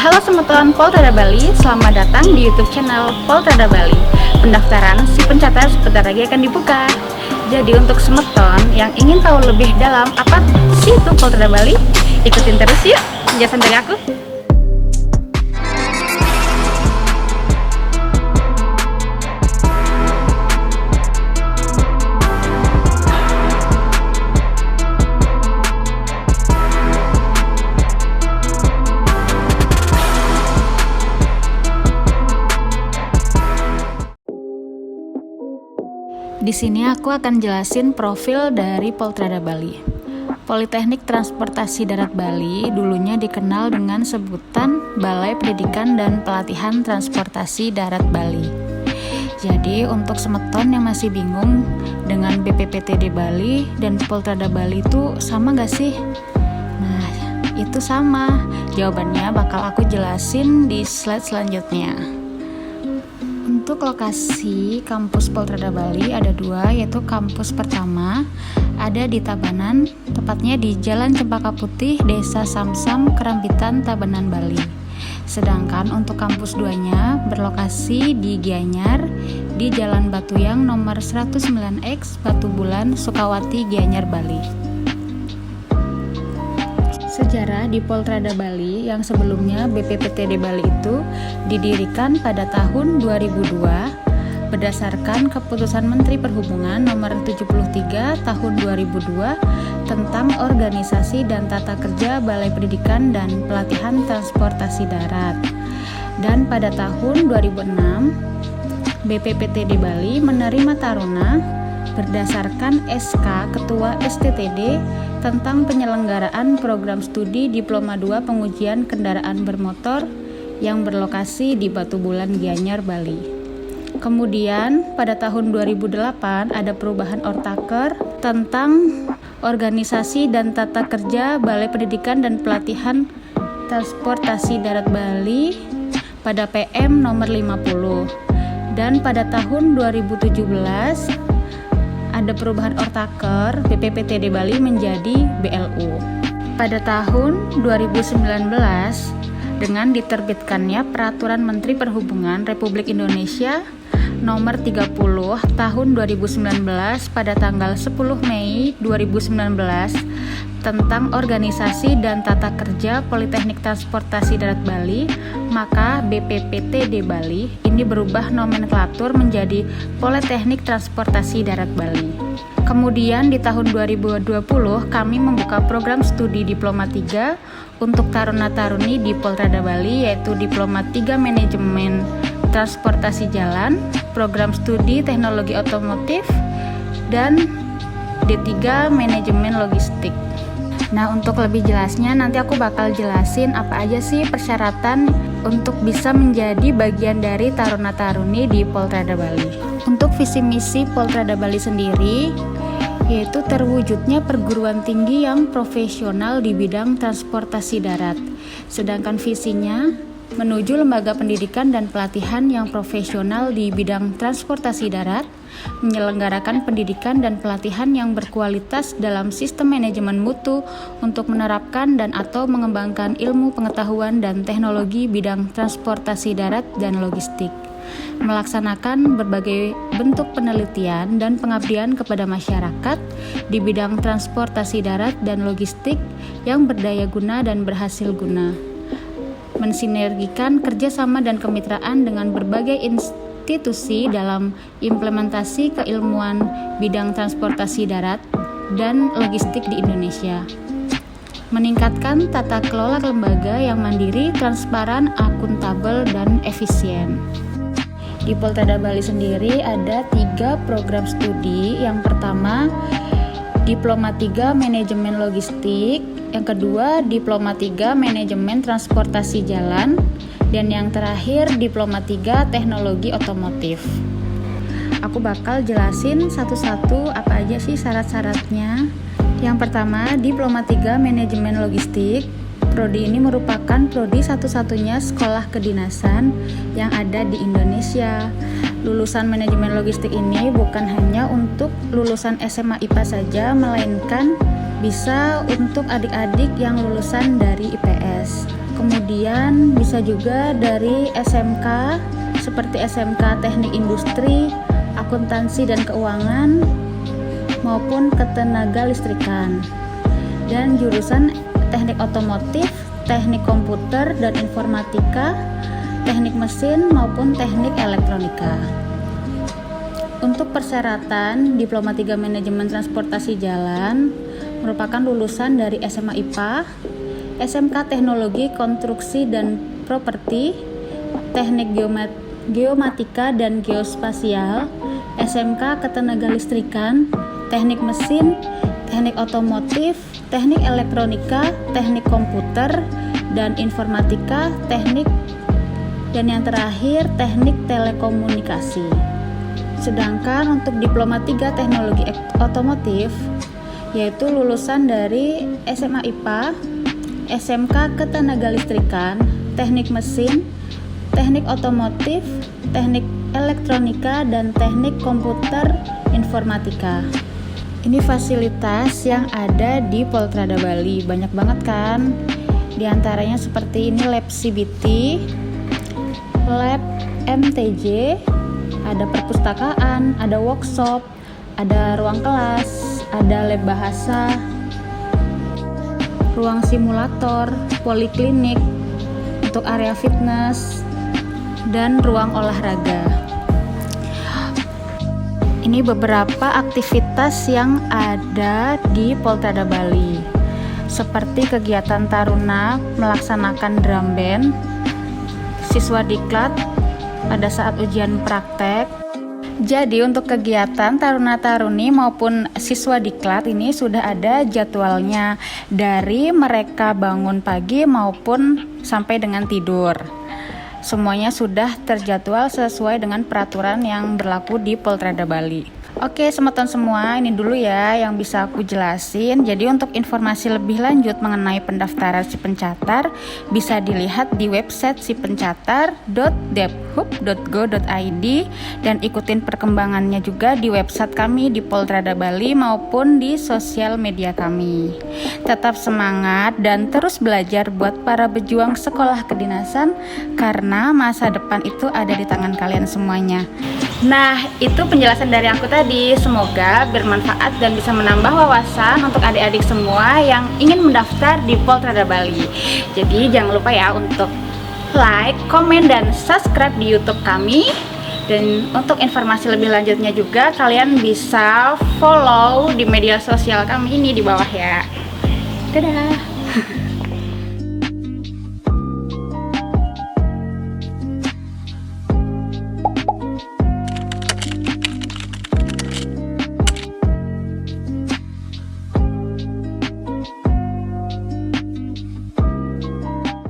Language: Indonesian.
Halo teman-teman Poltrada Bali, selamat datang di YouTube channel Poltrada Bali. Pendaftaran si pencatatan sebentar lagi akan dibuka. Jadi untuk semeton yang ingin tahu lebih dalam apa sih itu Poltrada Bali, ikutin terus yuk penjelasan dari aku. Di sini aku akan jelasin profil dari Poltrada Bali. Politeknik Transportasi Darat Bali dulunya dikenal dengan sebutan Balai Pendidikan dan Pelatihan Transportasi Darat Bali. Jadi untuk semeton yang masih bingung dengan BPPTD Bali dan Poltrada Bali itu sama gak sih? Nah, itu sama. Jawabannya bakal aku jelasin di slide selanjutnya. Untuk lokasi kampus Poltrada Bali ada dua, yaitu kampus pertama ada di Tabanan, tepatnya di Jalan Cempaka Putih, Desa Samsam, Kerambitan, Tabanan, Bali. Sedangkan untuk kampus duanya berlokasi di Gianyar, di Jalan Batuyang nomor 109X, Batu Bulan, Sukawati, Gianyar, Bali. Sejarah di Poltrada Bali yang sebelumnya BPPTD Bali itu didirikan pada tahun 2002 berdasarkan Keputusan Menteri Perhubungan nomor 73 tahun 2002 tentang organisasi dan tata kerja Balai Pendidikan dan Pelatihan Transportasi Darat. Dan pada tahun 2006 BPPTD Bali menerima taruna berdasarkan SK Ketua STTD tentang penyelenggaraan program studi Diploma 2 Pengujian Kendaraan Bermotor yang berlokasi di Batu Bulan, Gianyar, Bali. Kemudian pada tahun 2008 ada perubahan ortaker tentang organisasi dan tata kerja Balai Pendidikan dan Pelatihan Transportasi Darat Bali pada PM nomor 50. Dan pada tahun 2017 ada perubahan ortaker BPPTD Bali menjadi BLU. Pada tahun 2019 dengan diterbitkannya Peraturan Menteri Perhubungan Republik Indonesia nomor 30 tahun 2019 pada tanggal 10 Mei 2019 tentang organisasi dan tata kerja Politeknik Transportasi Darat Bali, maka BPPTD Bali ini berubah nomenklatur menjadi Politeknik Transportasi Darat Bali. Kemudian di tahun 2020 kami membuka program studi Diploma 3 untuk taruna-taruni di Poltrada Bali, yaitu Diploma 3 Manajemen Transportasi Jalan, program studi Teknologi Otomotif, dan D3 Manajemen Logistik. Nah, untuk lebih jelasnya nanti aku bakal jelasin apa aja sih persyaratan untuk bisa menjadi bagian dari taruna-taruni di Poltrada Bali. Untuk visi misi Poltrada Bali sendiri yaitu terwujudnya perguruan tinggi yang profesional di bidang transportasi darat. Sedangkan visinya menuju lembaga pendidikan dan pelatihan yang profesional di bidang transportasi darat, menyelenggarakan pendidikan dan pelatihan yang berkualitas dalam sistem manajemen mutu untuk menerapkan dan atau mengembangkan ilmu pengetahuan dan teknologi bidang transportasi darat dan logistik, melaksanakan berbagai bentuk penelitian dan pengabdian kepada masyarakat di bidang transportasi darat dan logistik yang berdaya guna dan berhasil guna, mensinergikan kerjasama dan kemitraan dengan berbagai institusi dalam implementasi keilmuan bidang transportasi darat dan logistik di Indonesia, meningkatkan tata kelola lembaga yang mandiri, transparan, akuntabel, dan efisien. Di Poltrada Bali sendiri ada 3 program studi. Yang pertama Diploma 3 Manajemen Logistik, yang kedua Diploma 3 Manajemen Transportasi Jalan, dan yang terakhir Diploma 3 Teknologi Otomotif. Aku bakal jelasin satu-satu apa aja sih syarat-syaratnya. Yang pertama, Diploma 3 Manajemen Logistik. Prodi ini merupakan prodi satu-satunya sekolah kedinasan yang ada di Indonesia. Lulusan manajemen logistik ini bukan hanya untuk lulusan SMA IPA saja, melainkan bisa untuk adik-adik yang lulusan dari IPS. Kemudian bisa juga dari SMK seperti SMK Teknik Industri, Akuntansi dan Keuangan maupun Ketenaga Listrikan. Dan jurusan Teknik Otomotif, Teknik Komputer dan Informatika, Teknik Mesin maupun Teknik Elektronika. Untuk persyaratan, Diploma 3 Manajemen Transportasi Jalan merupakan lulusan dari SMA IPA, SMK Teknologi Konstruksi dan Properti, Teknik Geomatika dan Geospasial, SMK Ketenaga Listrikan, Teknik Mesin, Teknik Otomotif, Teknik Elektronika, Teknik Komputer dan Informatika, dan yang terakhir Teknik Telekomunikasi. Sedangkan untuk Diploma 3 Teknologi Otomotif yaitu lulusan dari SMA IPA, SMK Ketenaga Listrikan, Teknik Mesin, Teknik Otomotif, Teknik Elektronika dan Teknik Komputer Informatika. Ini fasilitas yang ada di Poltrada Bali, banyak banget kan? Di antaranya seperti ini lab CBT, lab MTJ, ada perpustakaan, ada workshop, ada ruang kelas, ada lab bahasa, ruang simulator, poliklinik untuk area fitness, dan ruang olahraga. Ini beberapa aktivitas yang ada di Poltrada Bali, seperti kegiatan taruna melaksanakan drum band, siswa diklat pada saat ujian praktek. Jadi untuk kegiatan taruna-taruni maupun siswa diklat ini sudah ada jadwalnya dari mereka bangun pagi maupun sampai dengan tidur. Semuanya sudah terjadwal sesuai dengan peraturan yang berlaku di Poltrada Bali. Oke, semeton semua, ini dulu ya yang bisa aku jelasin. Jadi untuk informasi lebih lanjut mengenai pendaftaran si pencatar bisa dilihat di website sipencatar.debhub.go.id dan ikutin perkembangannya juga di website kami di Poltrada Bali maupun di sosial media kami. Tetap semangat dan terus belajar buat para pejuang sekolah kedinasan karena masa depan itu ada di tangan kalian semuanya. Nah, itu penjelasan dari aku tadi. Semoga bermanfaat dan bisa menambah wawasan untuk adik-adik semua yang ingin mendaftar di Poltrada Bali. Jadi jangan lupa ya untuk like, komen, dan subscribe di YouTube kami. Dan untuk informasi lebih lanjutnya juga kalian bisa follow di media sosial kami ini di bawah ya. Dadah.